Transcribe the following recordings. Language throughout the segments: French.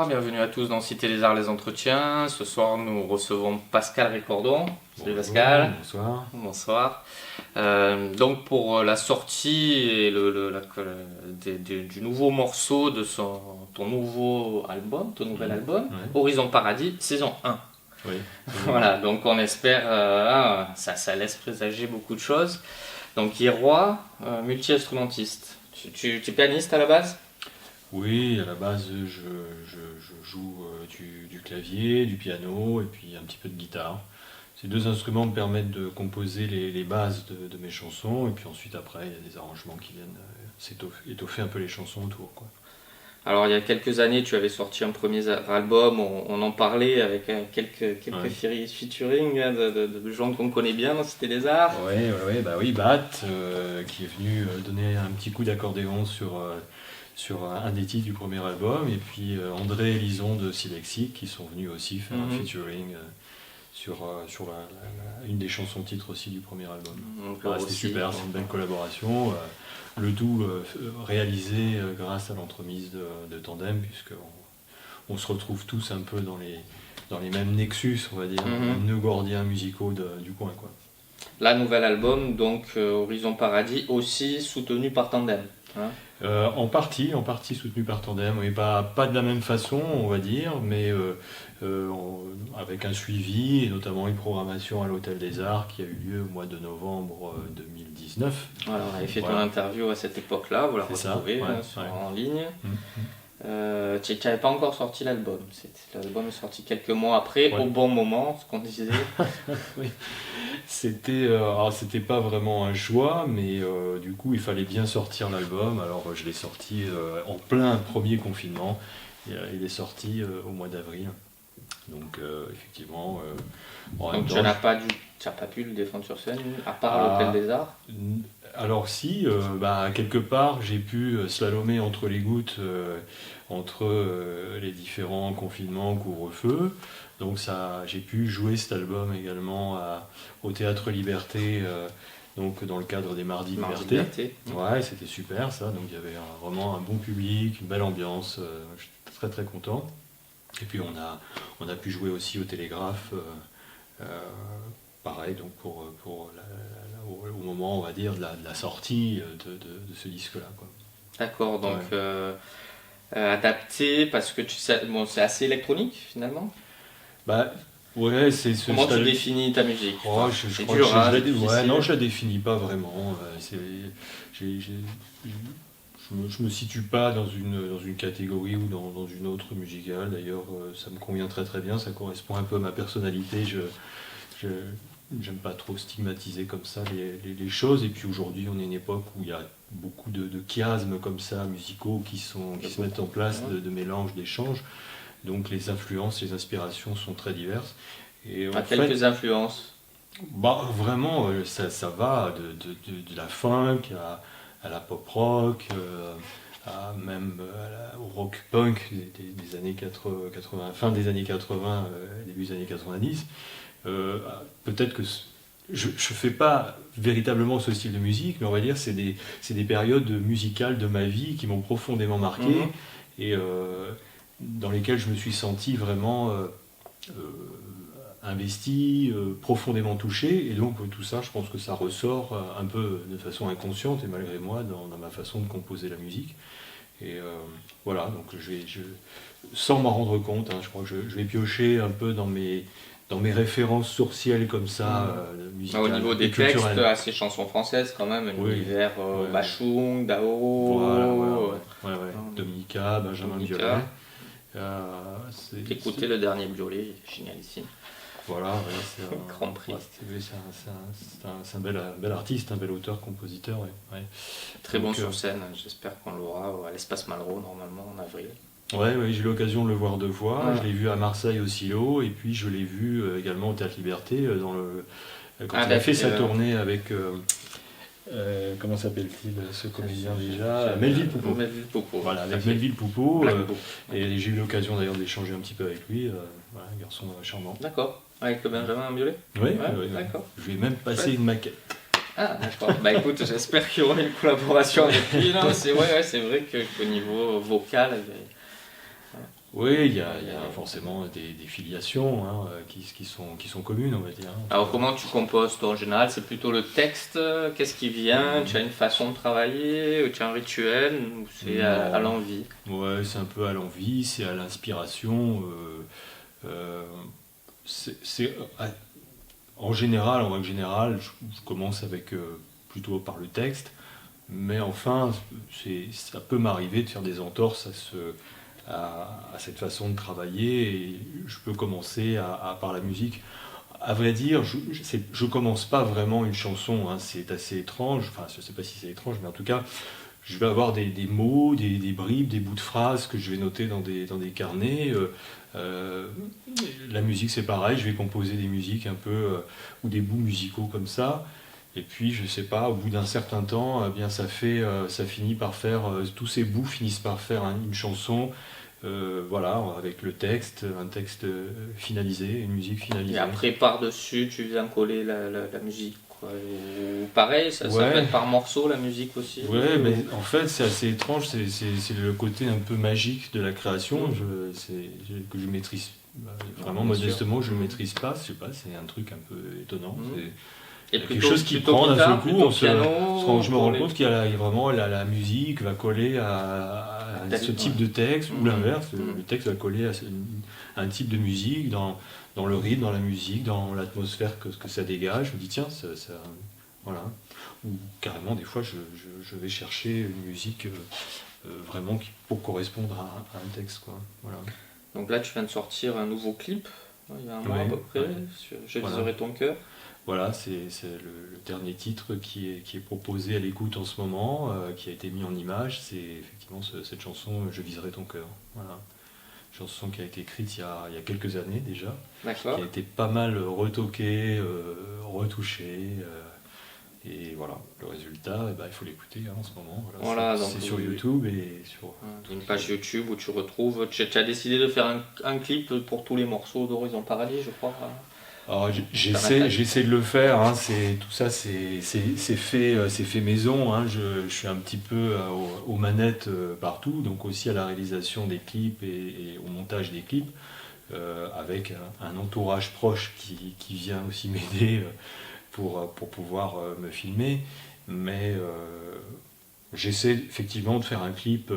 bienvenue à tous dans Cité des Arts, les entretiens. Ce soir, nous recevons Pascal Ricordon. Salut Pascal. Bonsoir. Bonsoir. Donc pour la sortie et du nouveau morceau de ton nouveau album, ton nouvel album, Horizon Paradis, saison 1. Oui. Voilà, donc on espère, ça laisse présager beaucoup de choses. Donc Irois, multi-instrumentiste. Tu es pianiste à la base ? Oui, à la base, je joue du clavier, du piano et puis un petit peu de guitare. Ces deux instruments me permettent de composer les bases de mes chansons et puis ensuite après, il y a des arrangements qui viennent étoffer un peu les chansons autour, quoi. Alors il y a quelques années, tu avais sorti un premier album, on en parlait avec quelques featuring de gens qu'on connaît bien dans Cité des Arts. Oui, Bat, qui est venu donner un petit coup d'accordéon sur un des titres du premier album, et puis André et Lison de Silexic qui sont venus aussi faire un featuring sur une des chansons titres aussi du premier album. C'était super, c'est une belle collaboration. Le tout réalisé grâce à l'entremise de Tandem, puisqu'on se retrouve tous un peu dans les mêmes nexus, on va dire, nœuds gordiens musicaux du coin, quoi. La nouvel album, donc Horizon Paradis, aussi soutenu par Tandem. Hein, en partie soutenu par Tandem, mais pas de la même façon, on va dire, mais avec un suivi et notamment une programmation à l'Hôtel des Arts qui a eu lieu au mois de novembre 2019. Voilà, on avait fait ton interview à cette époque-là, vous la retrouvez en ligne. Tu n'avais pas encore sorti l'album, l'album est sorti quelques mois après, au bon moment, ce qu'on disait. Oui. C'était pas vraiment un choix, mais du coup il fallait bien sortir l'album, alors je l'ai sorti en plein premier confinement, il est sorti au mois d'avril, donc effectivement... donc tu n'as pas pu le défendre sur scène, à part l'Hôtel des Arts ? Alors si, quelque part j'ai pu slalomer entre les gouttes, entre les différents confinements, couvre-feu. Donc j'ai pu jouer cet album également au Théâtre Liberté, donc dans le cadre des Mardis Liberté. Ouais, c'était super ça, donc il y avait vraiment un bon public, une belle ambiance, j'étais très très content. Et puis on a pu jouer aussi au Télégraphe, pareil, donc au moment, on va dire, de la sortie de ce disque-là, quoi. D'accord, donc adapté, parce que c'est assez électronique finalement. Comment tu définis ta musique? Je la définis pas vraiment. Je me situe pas dans une catégorie ou dans une autre musicale. D'ailleurs, ça me convient très très bien. Ça correspond un peu à ma personnalité. J'aime pas trop stigmatiser comme ça les choses. Et puis aujourd'hui, on est une époque où il y a beaucoup de chiasmes comme ça, musicaux, qui se mettent en place, de mélanges, d'échanges. Donc les influences, les inspirations sont très diverses. Et quelques influences? Vraiment, ça va de la funk à la pop rock, au rock punk des années 80, fin des années 80, début des années 90. Peut-être que je ne fais pas véritablement ce style de musique, mais on va dire que c'est des périodes musicales de ma vie qui m'ont profondément marqué et dans lesquelles je me suis senti vraiment investi, profondément touché, et donc tout ça, je pense que ça ressort un peu de façon inconsciente et malgré moi dans ma façon de composer la musique. Et voilà, donc sans m'en rendre compte, je crois que je vais piocher un peu dans mes références sourcielles comme ça, musicales. Au niveau des textes, assez chansons françaises quand même, l'univers Bachung, Dao, Dominica, Benjamin Biolay. Écoutez le dernier Biolay, génialissime. Voilà, c'est un grand prix. C'est un bel artiste, un bel auteur, compositeur. Très bon sur scène, j'espère qu'on l'aura à l'Espace Malraux normalement en avril. Ouais, j'ai eu l'occasion de le voir 2 fois. Je l'ai vu à Marseille au Silo, et puis je l'ai vu également au Théâtre Liberté quand il a fait sa tournée avec comment s'appelle-t-il ce comédien déjà, Melville Poupeau. Voilà, avec Melville Poupeau, et j'ai eu l'occasion d'ailleurs d'échanger un petit peu avec lui. Un garçon charmant. D'accord. Avec le Benjamin Biolay. Oui. D'accord. Je lui ai même passé une maquette. Ah, d'accord. Écoute, j'espère qu'il y aura une collaboration avec lui. C'est vrai qu'au niveau vocal, Oui, il y a forcément des filiations hein, qui sont communes, on va dire. Alors comment tu composes toi en général? C'est plutôt le texte? Qu'est-ce qui vient? Tu as une façon de travailler? Tu as un rituel? Ou c'est à l'envie? Ouais, c'est un peu à l'envie, c'est à l'inspiration. Euh, en général, en règle générale, je commence avec plutôt par le texte, mais enfin, ça peut m'arriver de faire des entorses à cette façon de travailler et je peux commencer par la musique. À vrai dire, je commence pas vraiment une chanson, hein, c'est assez étrange, enfin je sais pas si c'est étrange, mais en tout cas, je vais avoir des mots, des bribes, des bouts de phrases que je vais noter dans des carnets. Euh, la musique c'est pareil, je vais composer des musiques un peu, ou des bouts musicaux comme ça. Et puis, je sais pas, au bout d'un certain temps, eh bien, ça finit par faire, tous ces bouts finissent par faire une chanson, voilà, avec le texte, un texte finalisé, une musique finalisée. Et après, par-dessus, tu viens coller la musique, quoi. Ou pareil, ça Ouais. peut être par morceau, la musique aussi. Ouais, mais en fait, c'est assez étrange, c'est le côté un peu magique de la création, que je maîtrise vraiment Bien modestement, je ne maîtrise pas, je sais pas, c'est un truc un peu étonnant. Et Quelque chose qui plutôt prend d'un seul guitare, coup, plutôt piano, je me rends compte qu'il y a vraiment la musique va coller à ce type de texte, ou l'inverse, le texte va coller à un type de musique, dans le rythme, dans la musique, dans l'atmosphère que ça dégage. Je me dis, tiens, voilà. Ou carrément, des fois, je vais chercher une musique vraiment pour correspondre à un texte, quoi. Voilà. Donc là, tu viens de sortir un nouveau clip, il y a un mois à peu près, sur Je viserai ton cœur. Voilà, c'est le dernier titre qui est proposé à l'écoute en ce moment, qui a été mis en image. C'est effectivement cette chanson Je viserai ton cœur. Voilà. Chanson qui a été écrite il y a quelques années déjà, qui a été pas mal retoquée, retouchée. Et voilà, le résultat, il faut l'écouter en ce moment. Voilà, c'est sur YouTube et sur... une page YouTube où tu retrouves... Tu as décidé de faire un clip pour tous les morceaux d'Horizon Paradis, je crois. Alors, j'essaie de le faire, hein, tout ça c'est fait maison, hein, je suis un petit peu aux manettes partout, donc aussi à la réalisation des clips et au montage des clips, avec un entourage proche qui vient aussi m'aider pour pouvoir me filmer, mais j'essaie effectivement de faire un clip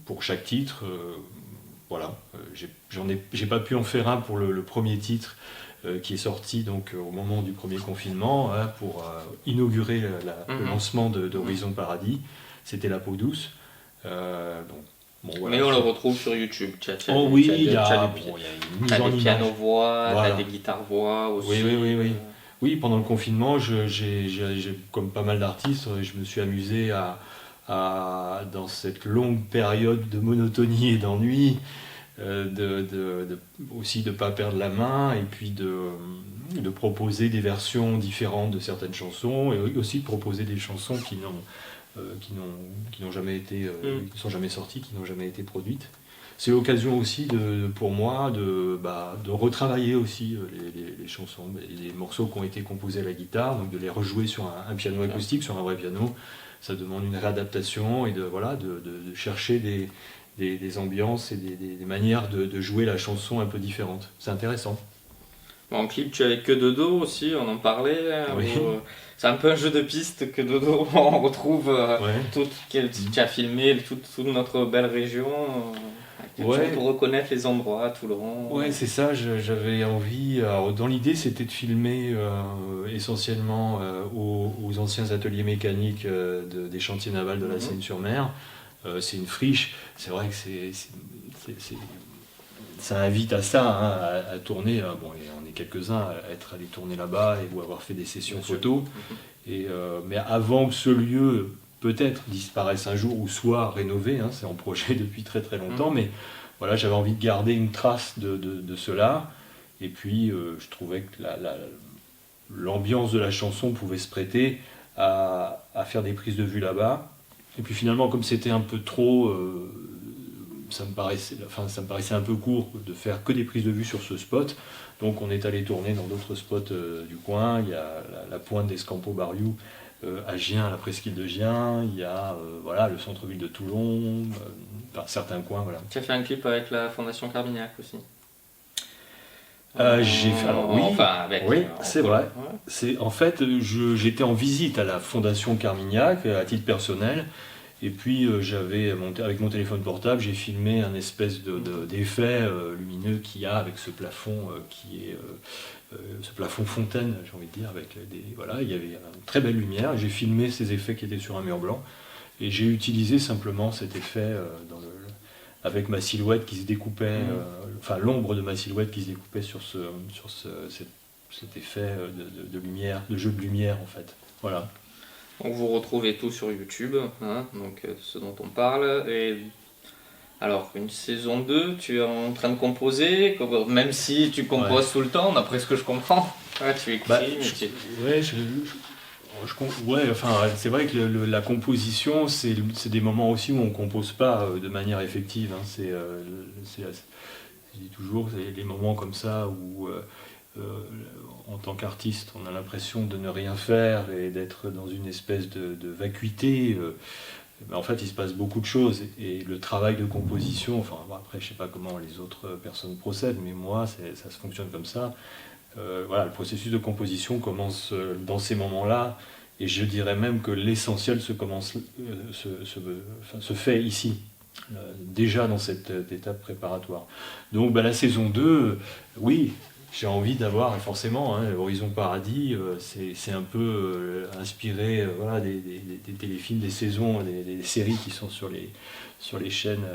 pour chaque titre, voilà, j'ai pas pu en faire un pour le premier titre, qui est sorti donc au moment du premier confinement, hein, pour inaugurer le lancement d'Horizon Paradis. C'était La peau douce. Voilà, mais on le retrouve sur YouTube. Oui, il y a une mise en des piano-voix, voilà. Des guitares-voix aussi. Oui. Oui, pendant le confinement, j'ai comme pas mal d'artistes, je me suis amusé dans cette longue période de monotonie et d'ennui, aussi de ne pas perdre la main et puis de proposer des versions différentes de certaines chansons et aussi de proposer des chansons qui n'ont jamais été, qui sont jamais sorties, qui n'ont jamais été produites. C'est l'occasion aussi pour moi de retravailler aussi les chansons, les morceaux qui ont été composés à la guitare, donc de les rejouer sur un piano acoustique, sur un vrai piano. Ça demande une réadaptation et de chercher des ambiances et des manières de jouer la chanson un peu différentes. C'est intéressant. En clip, tu avais Que Dodo aussi, on en parlait. Oui. C'est un peu un jeu de piste, Que Dodo. On retrouve tu as filmé toute notre belle région. Pour reconnaître les endroits à Toulon. Ouais, c'est ça, j'avais envie. Alors, dans l'idée, c'était de filmer essentiellement aux anciens ateliers mécaniques des chantiers navals de la Seine-sur-Mer. C'est une friche, c'est vrai que ça invite à ça, hein, à tourner. Bon, et on est quelques-uns à être allés tourner là-bas ou avoir fait des sessions photos. Mais avant que ce lieu peut-être disparaisse un jour ou soit rénové, hein, c'est en projet depuis très très longtemps, mais voilà, j'avais envie de garder une trace de cela. Et puis je trouvais que l'ambiance de la chanson pouvait se prêter à faire des prises de vue là-bas. Et puis finalement, comme c'était un peu trop, ça me paraissait un peu court de faire que des prises de vue sur ce spot. Donc on est allé tourner dans d'autres spots du coin. Il y a la pointe d'Escampo Barriou à Gien, à la presqu'île de Gien, il y a voilà, le centre-ville de Toulon, certains coins. Voilà. Tu as fait un clip avec la Fondation Carmignac aussi. Alors oui, Enfin, avec, oui, c'est vrai. Ouais. En fait, j'étais en visite à la Fondation Carmignac à titre personnel, et puis avec mon téléphone portable, j'ai filmé un espèce d'effet lumineux qu'il y a avec ce plafond qui est ce plafond fontaine, j'ai envie de dire, avec voilà, il y avait une très belle lumière. J'ai filmé ces effets qui étaient sur un mur blanc, et j'ai utilisé simplement cet effet avec ma silhouette qui se découpait, enfin l'ombre de ma silhouette qui se découpait sur cet effet de lumière, de jeu de lumière en fait. Voilà. Donc vous retrouvez tout sur YouTube, hein, donc ce dont on parle. Et alors, une saison 2, tu es en train de composer, même si tu composes tout le temps, d'après ce que je comprends. Ouais, tu écris, c'est vrai que la composition, c'est des moments aussi où on compose pas de manière effective. Hein. Je dis toujours, c'est les moments comme ça où, en tant qu'artiste, on a l'impression de ne rien faire et d'être dans une espèce de vacuité. Mais en fait, il se passe beaucoup de choses. Et le travail de composition, enfin, après, je sais pas comment les autres personnes procèdent, mais moi, ça se fonctionne comme ça. Voilà, le processus de composition commence dans ces moments-là, et je dirais même que l'essentiel se fait ici, déjà dans cette étape préparatoire. Donc la saison 2, oui, j'ai envie d'avoir, forcément, hein, Horizon Paradis, c'est un peu inspiré voilà, des téléfilms, des saisons, des séries qui sont sur les chaînes,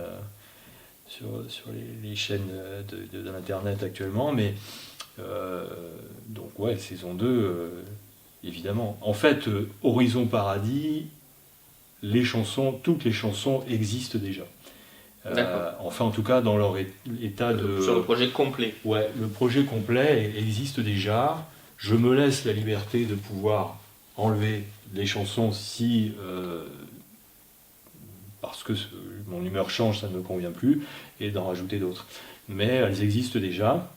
les chaînes de l'Internet actuellement, mais donc ouais, saison 2, évidemment. En fait, Horizon Paradis, toutes les chansons existent déjà. Enfin, en tout cas, dans leur état de... Sur le projet complet. Ouais, le projet complet existe déjà. Je me laisse la liberté de pouvoir enlever les chansons si... parce que mon humeur change, ça ne me convient plus, et d'en rajouter d'autres. Mais elles existent déjà.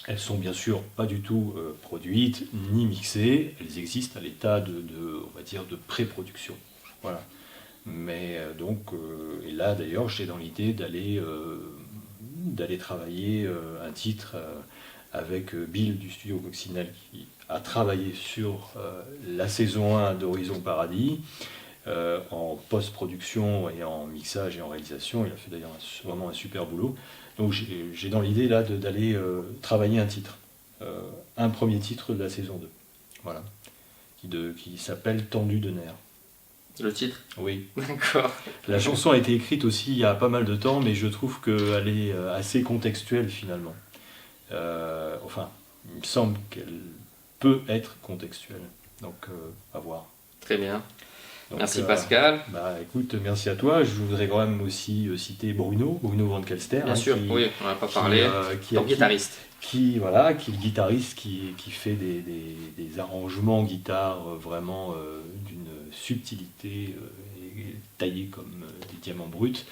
Elles sont bien sûr pas du tout produites ni mixées, elles existent à l'état on va dire, de pré-production. Voilà. Mais et là d'ailleurs, j'ai dans l'idée d'aller travailler un titre avec Bill du studio Coccinelle qui a travaillé sur la saison 1 d'Horizon Paradis en post-production et en mixage et en réalisation. Il a fait d'ailleurs vraiment un super boulot. Donc j'ai dans l'idée là d'aller travailler un titre, un premier titre de la saison 2, voilà, qui s'appelle Tendu de nerfs. Le titre ? Oui. D'accord. La chanson a été écrite aussi il y a pas mal de temps, mais je trouve qu'elle est assez contextuelle finalement. Enfin, il me semble qu'elle peut être contextuelle, donc à voir. Très bien. Donc, merci Pascal. Écoute, merci à toi. Je voudrais quand même aussi citer Bruno Van Kelster. Bien sûr, oui, on n'a pas parlé. Ton guitariste. Qui est le guitariste qui fait des arrangements guitare vraiment d'une subtilité taillés comme des diamants bruts.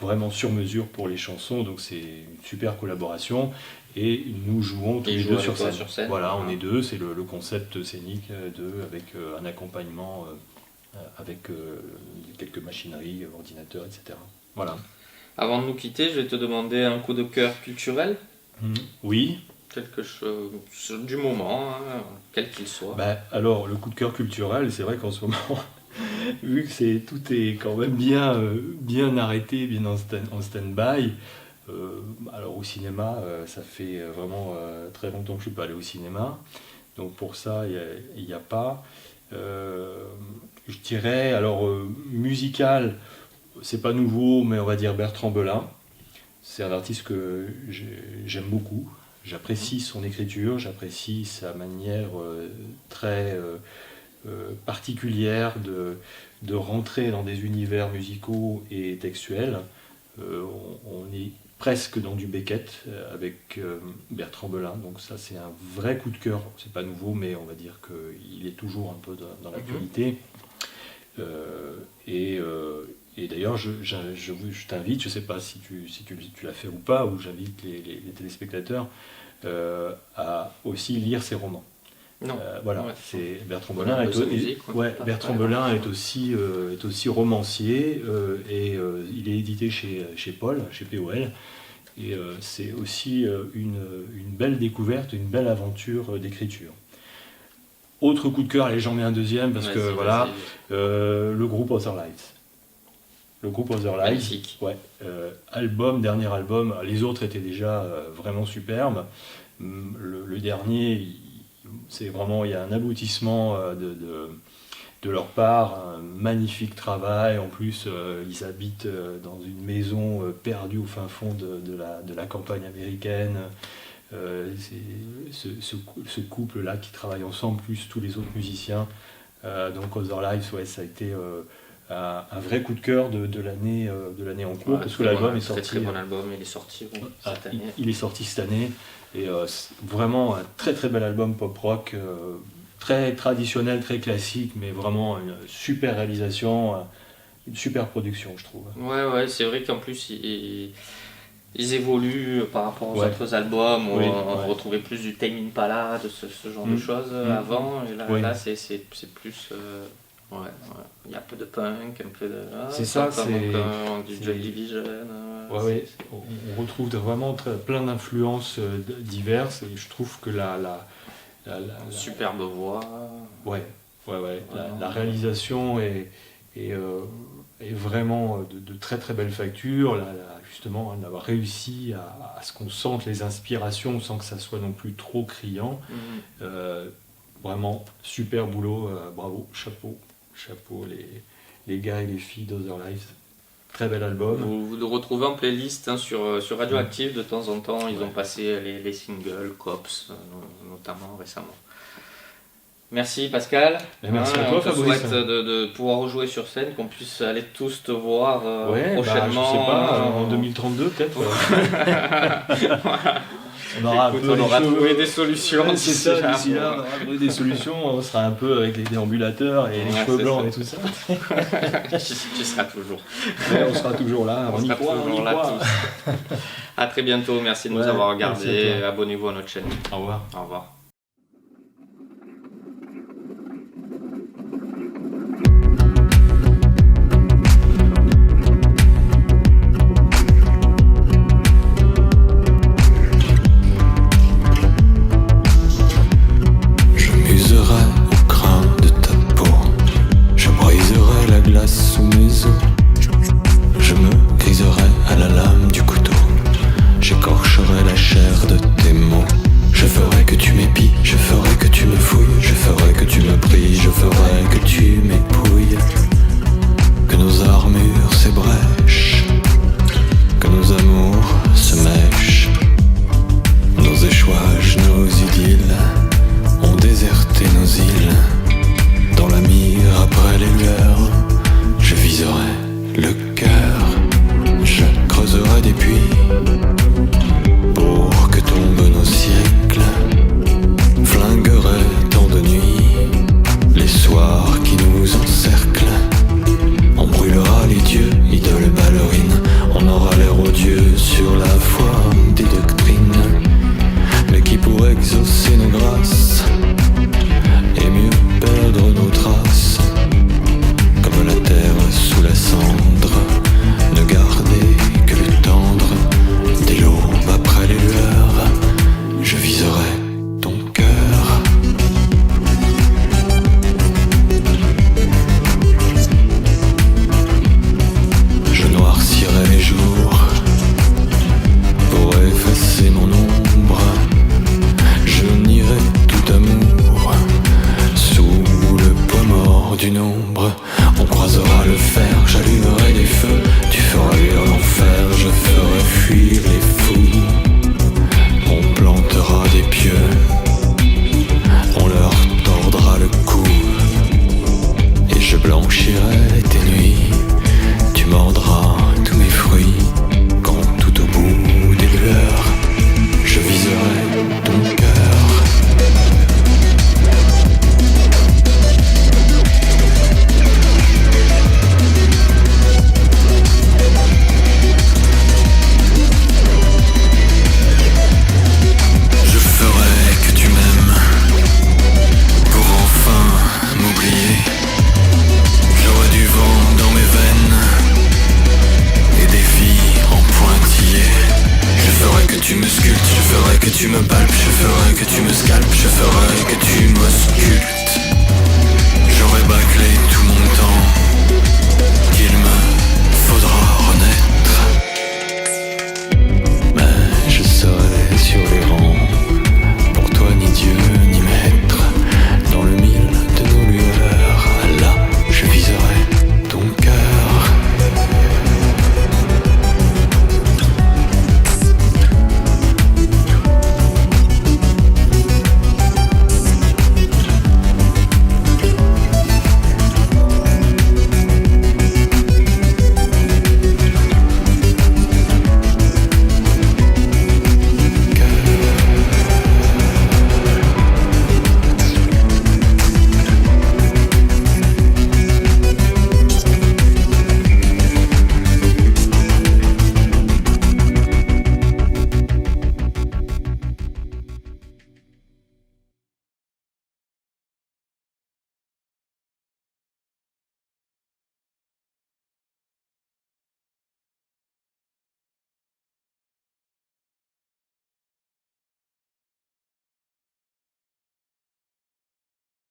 Vraiment sur mesure pour les chansons, donc c'est une super collaboration. Et nous jouons tous les deux sur scène. Voilà, on est deux, c'est le concept scénique avec un accompagnement avec quelques machineries, ordinateurs, etc. Voilà. Avant de nous quitter, je vais te demander un coup de cœur culturel. Oui. Quelque chose du moment, hein, quel qu'il soit. Alors, le coup de cœur culturel, c'est vrai qu'en ce moment, vu que tout est quand même bien arrêté, bien en stand-by, alors au cinéma, ça fait vraiment très longtemps que je ne suis pas allé au cinéma, donc pour ça, il n'y a pas. Je dirais, alors musical, c'est pas nouveau, mais on va dire Bertrand Belin. C'est un artiste que j'aime beaucoup. J'apprécie son écriture, j'apprécie sa manière très particulière de rentrer dans des univers musicaux et textuels. On est presque dans du Beckett avec Bertrand Belin, donc ça c'est un vrai coup de cœur. C'est pas nouveau, mais on va dire qu'il est toujours un peu dans l'actualité. Et d'ailleurs, je t'invite, je ne sais pas si tu l'as fait ou pas, ou j'invite les téléspectateurs à aussi lire ses romans. Non. Voilà, Ouais. c'est Bertrand On Belin. a de sa musique, quoi. Bertrand Belin est aussi romancier et il est édité chez Paul, chez POL. Et c'est aussi une belle découverte, une belle aventure d'écriture. Autre coup de cœur, allez, j'en mets un deuxième parce que voilà, le groupe Other Lights. Le groupe Other Lights, magnifique. ouais, dernier album, les autres étaient déjà vraiment superbes. Le dernier, c'est vraiment, il y a un aboutissement de leur part, un magnifique travail. En plus, ils habitent dans une maison perdue au fin fond de la campagne américaine. Ce couple-là qui travaille ensemble, plus tous les autres musiciens. Donc Other Lives, ouais, ça a été un vrai coup de cœur de l'année en cours, parce que l'album est sorti. Très bon album, il est sorti cette année. Il est sorti cette année, et c'est vraiment un très très bel album pop-rock, très traditionnel, très classique, mais vraiment une super réalisation, une super production, je trouve. Ouais, c'est vrai qu'en plus, ils évoluent par rapport aux Ouais. autres albums, où Oui, on retrouvait plus du Tame Impala, de ce genre de choses avant, et là, Oui. là c'est plus... il y a un peu de punk, un peu de... C'est ça, c'est... du Joy Division. Ouais. On retrouve vraiment plein d'influences diverses, et je trouve que la superbe voix. Ouais. La réalisation est vraiment de très très belle facture. Justement, d'avoir réussi à ce qu'on sente les inspirations sans que ça soit non plus trop criant. Vraiment super boulot, bravo, chapeau les gars et les filles d'Other Lives. Très bel album. Vous le retrouvez en playlist sur Radioactive de temps en temps. Ils ont passé les singles, Cops, notamment récemment. Merci Pascal. Merci à toi, on te Fabrice. souhaite de pouvoir rejouer sur scène, qu'on puisse aller tous te voir prochainement. Je sais pas, en 2032 peut-être. Voilà. On aura, on aura trouvé des solutions. C'est ça, d'ici là, on aura trouvé des solutions. On sera un peu avec les déambulateurs et les cheveux blancs et tout ça. Tu seras toujours. Ouais, on sera toujours là. On sera toujours là tous. À très bientôt. Merci de nous avoir regardés. Abonnez-vous à notre chaîne. Au revoir. Au revoir. Sous mes os, je me griserai à la lame du couteau, j'écorcherai la chair de tes mots, je ferai que tu m'épies. Je ferai que tu m'auscultes.